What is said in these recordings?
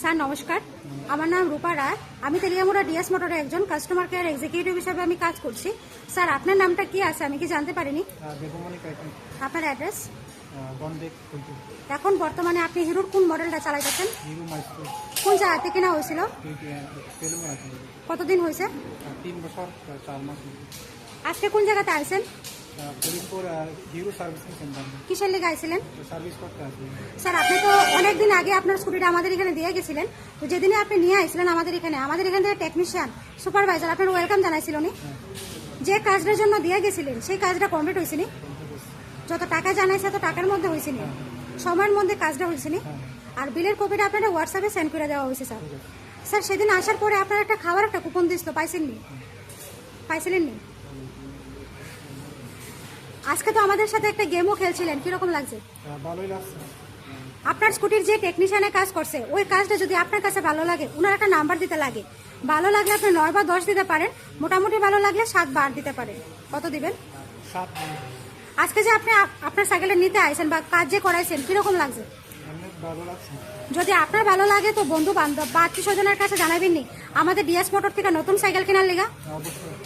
Sir নমস্কার, আমার নাম রূপা রায়। আমি তেলিয়ামুড়া ডিএস মোটরের একজন কাস্টমার কেয়ার এক্সিকিউটিভ হিসেবে আমি কাজ করছি। স্যার আপনার নামটা কি আছে আমি কি জানতে পারিনি? আপনার অ্যাড্রেস? এখন বর্তমানে আপনি হিরোর কোন মডেলটা চালাইতেছেন? কোন জায়গা থেকে কেনা হয়েছিল? কতদিন হয়েছে? 3 বছর 4 মাস। আজকে কোন জায়গাতে আইছেন? হিরো সার্ভিসিং সেন্টার কিসের লেগে আইছিলেন? সার্ভিস করতে আসি। স্যার আপনি তো অনেকদিন আগে আপনার স্কুটিটা আমাদের এখানে দিয়ে গেছিলেন, তো যেদিনে আপনি নিয়ে আইছিলেন আমাদের এখান থেকে টেকনিশিয়ান সুপারভাইজার আপনার ওয়েলকাম জানাইছিল নি? যে কাজটার জন্য দিয়ে গেছিলেন সেই কাজটা কমপ্লিট হয়েছে নি? যত টাকা জানাইছে তো টাকার মধ্যে হয়েছে নি? সময়ের মধ্যে কাজটা হয়েছে নি? আর বিলের কপিটা আপনারা হোয়াটসঅ্যাপে সেন্ড করে দেওয়া হয়েছে। স্যার স্যার সেদিন আসার পরে আপনার একটা খাবার একটা কুপন দিছিল, পাইছিলেন নি? আজকে তো আমাদের সাথে একটা গেমও খেলছিলেন, কিরকম লাগছে? ভালোই লাগছে। আপনার স্কুটির যে টেকনিশিয়ানে কাজ করছে ওই কাজটা যদি আপনার কাছে ভালো লাগে, ওনার একটা নাম্বার দিতে লাগে। ভালো লাগলে আপনি 9 বা 10 দিতে পারেন, মোটামুটি ভালো লাগলে 7 বা 8 দিতে পারেন। কত দিবেন? 7। আজকে যে আপনি আপনার সাইকেলটা নিতে আইছেন বা কাজ যে করাইছেন কিরকম লাগছে? অনেক ভালো লাগছে। যদি আপনার ভালো লাগে তো বন্ধু বান্ধব বা আত্মীয় স্বজনের কাছে জানাবেন নি আমাদের ডিএস মোটর থেকে নতুন সাইকেল কেনার লেগা। অবশ্যই।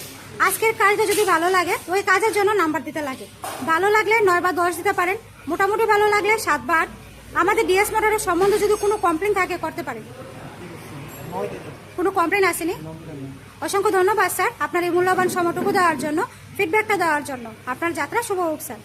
আজকের কাজটা যদি ভালো লাগে ওই কাজের জন্য নাম্বার দিতে লাগে। ভালো লাগলে 9 বা 10 দিতে পারেন, মোটামুটি ভালো লাগলে 7 বা 8। আমাদের ডিএস মোটরের সম্বন্ধে যদি কোনো কমপ্লেন থাকে করতে পারেন। কোনো কমপ্লেন আসেনি? অসংখ্য ধন্যবাদ স্যার আপনার এই মূল্যবান সময়টুকু দেওয়ার জন্য, ফিডব্যাকটা দেওয়ার জন্য। আপনার যাত্রা শুভ হোক স্যার।